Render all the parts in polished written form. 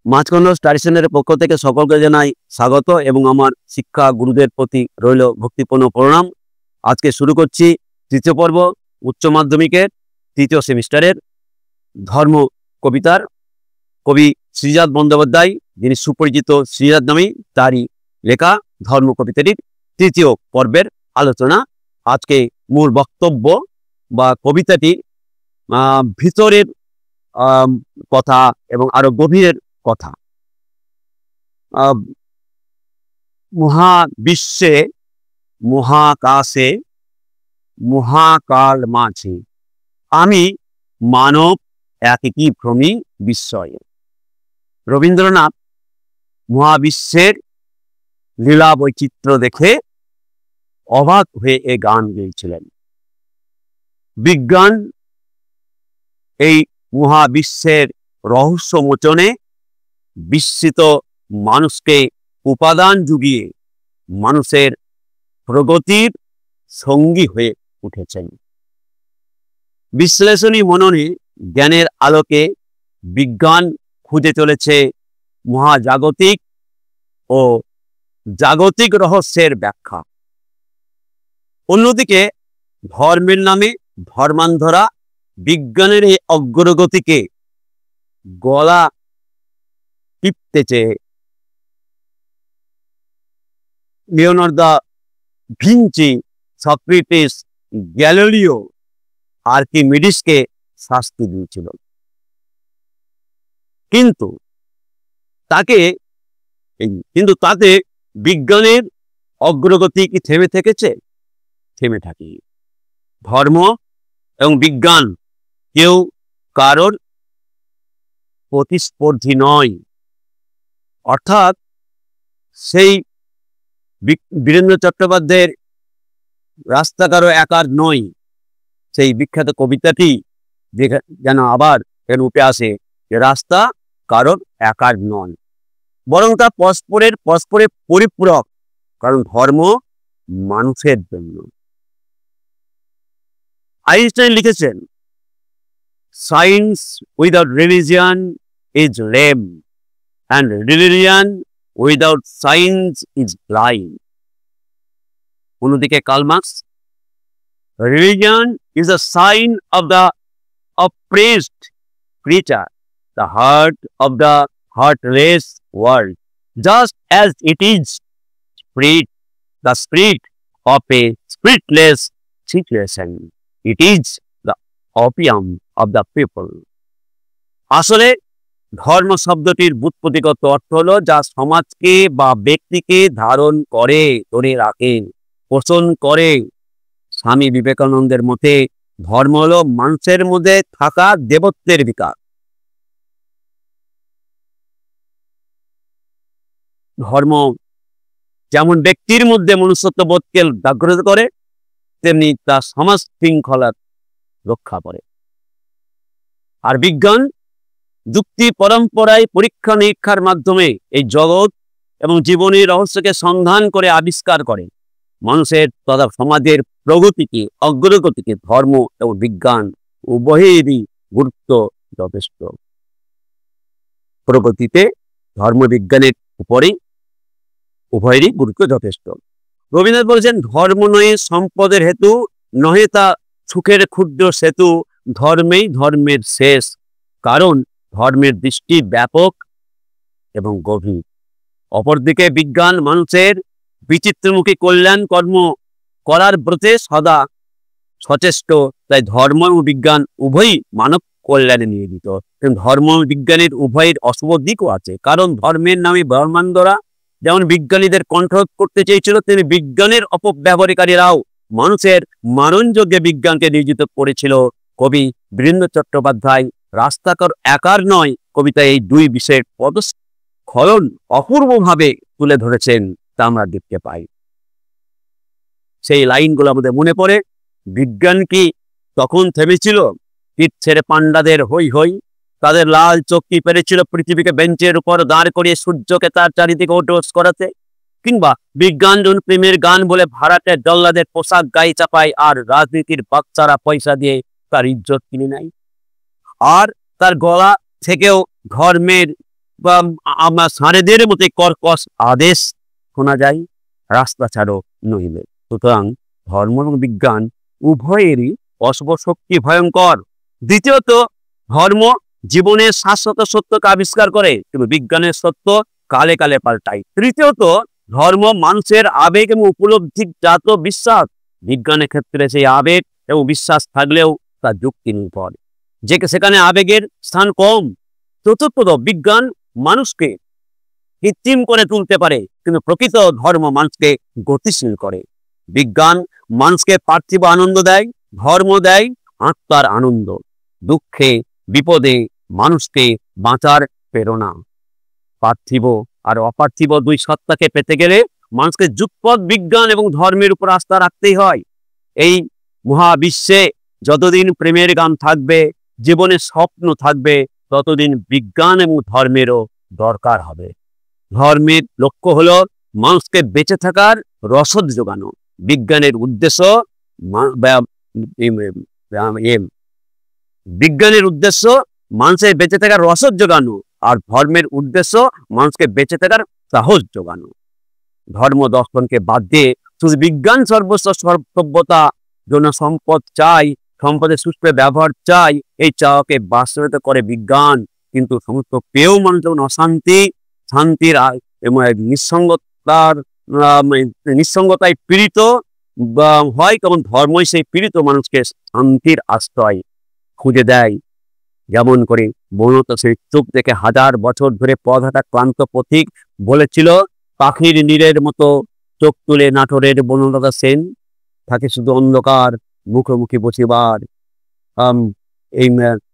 মাঝখণ্ড study সেন্টারের পক্ষ থেকে সকলকে জানাই স্বাগত এবং আমার শিক্ষা গুরুদের প্রতি রইল ভক্তিপূর্ণ প্রণাম। আজকে শুরু করছি তৃতীয় পর্ব উচ্চ মাধ্যমিকের তৃতীয় সেমিস্টারের ধর্ম কবিতার কবি শ্রীজাত বন্দ্যোপাধ্যায়, যিনি সুপরিচিত শ্রীজাত নামে, তারই লেখা ধর্ম কবিতাটির তৃতীয় পর্বের আলোচনা। আজকে মূল বক্তব্য বা কবিতাটির ভিতরের কথা এবং আরো গভীরের কথা। মহাবিশ্বে মহাকাশে মহাকাল মাঝে আমি মানব একই ভ্রমী বিস্ময়ে। রবীন্দ্রনাথ মহাবিশ্বের লীলা বৈচিত্র্য দেখে অবাক হয়ে এ গান গেয়েছিলেন। বিজ্ঞান এই মহাবিশ্বের রহস্য মোচনে বিস্মিত মানুষকে উপাদান যুগিয়ে মানুষের প্রগতির সঙ্গী হয়ে উঠেছেন। বিশ্লেষণী মননে জ্ঞানের আলোকে বিজ্ঞান খুঁজে চলেছে মহাজাগতিক ও জাগতিক রহস্যের ব্যাখ্যা। অন্যদিকে ধর্মের নামে ধর্মান্ধরা বিজ্ঞানের এই অগ্রগতিকে গলা টিপতে চেয়ে Leonardo da Vinci, Socrates, Galileo, আর্কিমিডিসকে শাস্তি দিয়েছিল। কিন্তু তাতে বিজ্ঞানের অগ্রগতি কি থেমে থেকেছে? থেমে থাকি। ধর্ম এবং বিজ্ঞান কেউ কারোর প্রতিস্পর্ধী নয়। অর্থাৎ সেই বীরেন্দ্র চট্টোপাধ্যায়ের রাস্তা কারো একার নয়, সেই বিখ্যাত কবিতাটি যেন আবার উঠে আসে যে রাস্তা কারোর একার নন, বরং তা পরস্পরের পরিপূরক। কারণ ধর্ম মানুষের জন্য। আইনস্টাইন লিখেছেন, science without religion is lame and religion without science is blind. অন্যদিকে Karl Marx, religion is a sign of the oppressed creature, the heart of the heartless world, just as it is the spirit of a spiritless situation. It is the opium of the people. আসলে ধর্ম শব্দটির ব্যুৎপত্তিগত অর্থ হলো যা সমাজকে বা ব্যক্তিকে ধারণ করে, ধরে রাখে, পোষণ করে। স্বামী বিবেকানন্দের মতে ধর্ম হলো মানুষের মধ্যে থাকা দেবত্বের বিকাশ। ধর্ম যেমন ব্যক্তির মধ্যে মনুষ্যত্ববোধকে জাগ্রত করে, তেমনি তা সমাজ শৃঙ্খলার রক্ষা করে। আর বিজ্ঞান যুক্তি পরম্পরায় পরীক্ষা নিরীক্ষার মাধ্যমে এই জগৎ এবং জীবনের রহস্যকে সন্ধান করে আবিষ্কার করে। মানুষের তথা সমাজের প্রগতিকে, অগ্রগতিকে ধর্ম এবং বিজ্ঞান উভয়েরই গুরুত্ব যথেষ্ট। প্রগতিতে ধর্ম বিজ্ঞানের উপরে উভয়েরই গুরুত্ব যথেষ্ট। রবীন্দ্রনাথ বলেছেন, ধর্ম নয় সম্পদের হেতু, নহে তা সুখের ক্ষুদ্র সেতু, ধর্মেই ধর্মের শেষ। কারণ ধর্মের দৃষ্টি ব্যাপক এবং গভীর। অপরদিকে বিজ্ঞান মানুষের বিচিত্রমুখী কল্যাণ কর্ম করার ব্রতে সদা সচেষ্ট। তাই ধর্ম এবং বিজ্ঞান উভয়ই মানব কল্যাণে নিয়োজিত। কিন্তু ধর্ম বিজ্ঞানের উভয়ের অশুভ দিকও আছে। কারণ ধর্মের নামে ধর্মান্ধরা যেমন বিজ্ঞানীদের কণ্ঠরোধ করতে চেয়েছিল, তেমনি বিজ্ঞানের অপব্যবহারকারীরাও মানুষের মারণযজ্ঞে বিজ্ঞানকে নিয়োজিত করেছিল। কবি বীরেন্দ্র চট্টোপাধ্যায় রাস্তাকার একার নয় কবিতায় এই দুই বিষয়ের পদস্খলন অপূর্বভাবে তুলে ধরেছেন, তা আমরা দেখতে পাই। সেই লাইনগুলো আমাদের মনে পড়ে। বিজ্ঞান কি তখন থেমেছিল? পিঠ ছেড়ে পাণ্ডাদের হই হই, তাদের লাল চোখ কি পেরেছিল পৃথিবীকে বেঞ্চের উপর দাঁড় করিয়ে সূর্যকে তার চারিদিকে ওঠোস করাতে? কিংবা বিজ্ঞান জন প্রেমের গান বলে ভাড়াটে জল্লাদের পোশাক গায়ে চাপায়, আর রাজনীতির বাচ্চারা পয়সা দিয়ে তার ইজ্জত কিনে নেয়। আর তার গলা থেকেও ধর্মের সারেদের মতে কর্কশ আদেশ শোনা যায়, রাস্তা ছাড়ো নইলে। সুতরাং ধর্ম এবং বিজ্ঞান উভয়েরই অশুভ শক্তি ভয়ঙ্কর। দ্বিতীয়ত, ধর্ম জীবনের শাশ্বত সত্যকে আবিষ্কার করে, কিন্তু বিজ্ঞানের সত্য কালে কালে পাল্টায়। তৃতীয়ত, ধর্ম মানুষের আবেগ এবং উপলব্ধি জাত বিশ্বাস। বিজ্ঞানের ক্ষেত্রে সেই আবেগ এবং বিশ্বাস থাকলেও তা যুক্তি নির্ভর, সেখানে আবেগের স্থান কম। চতুর্থত, বিজ্ঞান মানুষকে কৃত্রিম করে তুলতে পারে, কিন্তু প্রকৃত ধর্ম মানুষকে গতিশীল করে। বিজ্ঞান মানুষকে পার্থিব আনন্দ দেয়, ধর্ম দেয় আত্মার আনন্দ। দুঃখে বিপদে মানুষকে বাঁচার প্রেরণা। পার্থিব আর অপার্থিব দুই সত্তাকে পেতে গেলে মানুষকে যুগপৎ বিজ্ঞান এবং ধর্মের উপর আস্থা রাখতেই হয়। এই মহাবিশ্বে যতদিন প্রেমের গান থাকবে, জীবনের স্বপ্ন থাকবে, ততদিন বিজ্ঞান এবং ধর্মেরও দরকার হবে। ধর্মের লক্ষ্য হলো মানুষকে বেঁচে থাকার রসদ যোগানো। বিজ্ঞানের উদ্দেশ্য মানুষের বেঁচে থাকার রসদ যোগানো, আর ধর্মের উদ্দেশ্য মানুষকে বেঁচে থাকার সাহস যোগানো। ধর্ম দর্শনকে বাদ দিয়ে শুধু বিজ্ঞান সর্বস্ব সভ্যতা জন্য সম্পদ চাই, সম্পদের সুষ্ঠু ব্যবহার চাই, এই চাওয়াকে বাস্তবায়িত করে বিজ্ঞান। কিন্তু সমস্ত পেয়েও মানুষ যখন অশান্তি, শান্তির নিঃসঙ্গতায় পীড়িত হয়, তখন ধর্মই সেই পীড়িত মানুষকে শান্তির আশ্রয় খুঁজে দেয়। যেমন করে বনলতা সেন চোখ দেখে হাজার বছর ধরে পথ হাঁটা ক্লান্ত পথিক বলেছিল, পাখির নীড়ের মতো চোখ তুলে নাটোরের বনলতা সেন, থাকে শুধু অন্ধকার মুখোমুখি বসিবার।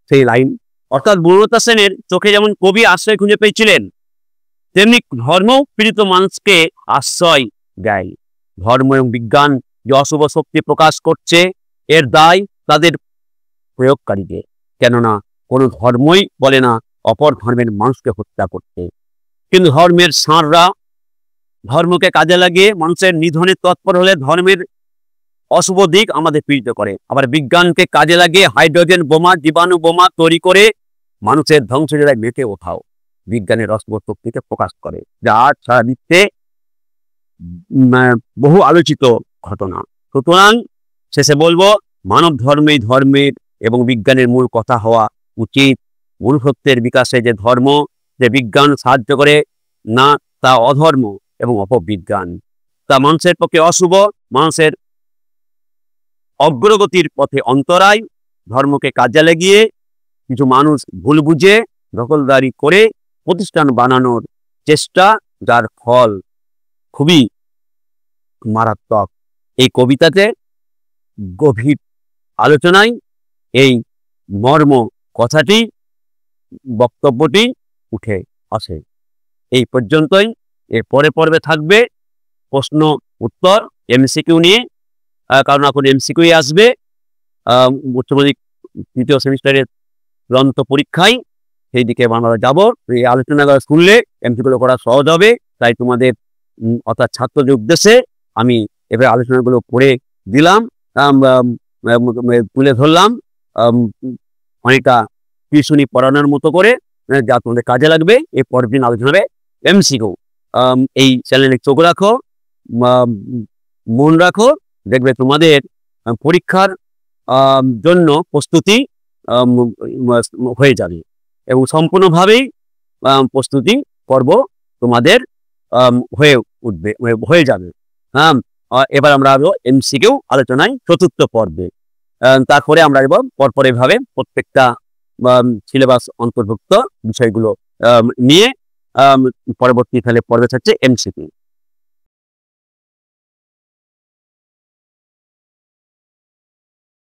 সেই লাইন, অর্থাৎ বনলতা সেনের চোখে যেমন কবি আশ্রয় খুঁজে পেয়েছিলেন, তেমনি ধর্ম পীড়িত মানুষকে আশ্রয় দেয়। ধর্ম এবং বিজ্ঞান যে অশুভ শক্তি প্রকাশ করছে, এর দায় তাদের প্রয়োগকারীদের। কেননা কোনো ধর্মই বলে না অপর ধর্মের মানুষকে হত্যা করতে, কিন্তু ধর্মের ষাঁড়রা ধর্মকে কাজে লাগিয়ে মানুষের নিধনে তৎপর হলে ধর্মের অশুভ দিক আমাদের পীড়িত করে। আবার বিজ্ঞানকে কাজে লাগিয়ে হাইড্রোজেন বোমা, জীবাণু বোমা তৈরি করে মানুষের ধ্বংসলীলায় মেতে ওঠাও বিজ্ঞানের অশুভ শক্তিকে প্রকাশ করে, যা আজ সারা বিশ্বে বহু আলোচিত ঘটনা। সুতরাং শেষে বলবো, মানব ধর্মেই ধর্মের এবং বিজ্ঞানের মূল কথা হওয়া উচিত। মনুষ্যত্বের বিকাশে যে ধর্ম, যে বিজ্ঞান সাহায্য করে না, তা অধর্ম এবং অপবিজ্ঞান। তা মানুষের পক্ষে অশুভ, মানুষের অগ্রগতির পথে অন্তরায়। ধর্মকে কাজে লাগিয়ে কিছু মানুষ ভুল বুঝে দখলদারি করে প্রতিষ্ঠান বানানোর চেষ্টা, যার ফল খুবই মারাত্মক। এই কবিতাতে গভীর আলোচনায় এই মর্ম কথাটি, বক্তব্যটি উঠে আসে। এই পর্যন্তই। এর পরে পর্বে থাকবে প্রশ্ন উত্তর এমসিকিউ নিয়ে, কারণ এখন এমসিকিউ আসবে উচ্চ মাধ্যমিক তৃতীয় সেমিস্টারের চূড়ান্ত পরীক্ষায়, সেই দিকে আমরা যাব। এই আলোচনাগুলো শুনলে এমসিকিউ করা সহজ হবে। তাই তোমাদের অর্থাৎ ছাত্রদের উদ্দেশ্যে আমি এবার আলোচনাগুলো করে দিলাম, তুলে ধরলাম অনেকটা টিউশনি পড়ানোর মতো করে, যা তোমাদের কাজে লাগবে। এই পরের দিন আলোচনা হবে এমসিকিউ। এই চ্যানেলে চোখ রাখো, মন রাখো, দেখবে তোমাদের পরীক্ষার জন্য প্রস্তুতি হয়ে যাবে এবং সম্পূর্ণভাবেই প্রস্তুতি পর্ব তোমাদের হয়ে যাবে। এবার আমরা আরো এমসিকিউ আলোচনায় চতুর্থ পর্বে, তারপরে আমরা এবার পরপর এভাবে প্রত্যেকটা সিলেবাস অন্তর্ভুক্ত বিষয়গুলো নিয়ে পরবর্তী পর্বে থাকছে এমসিকিউ।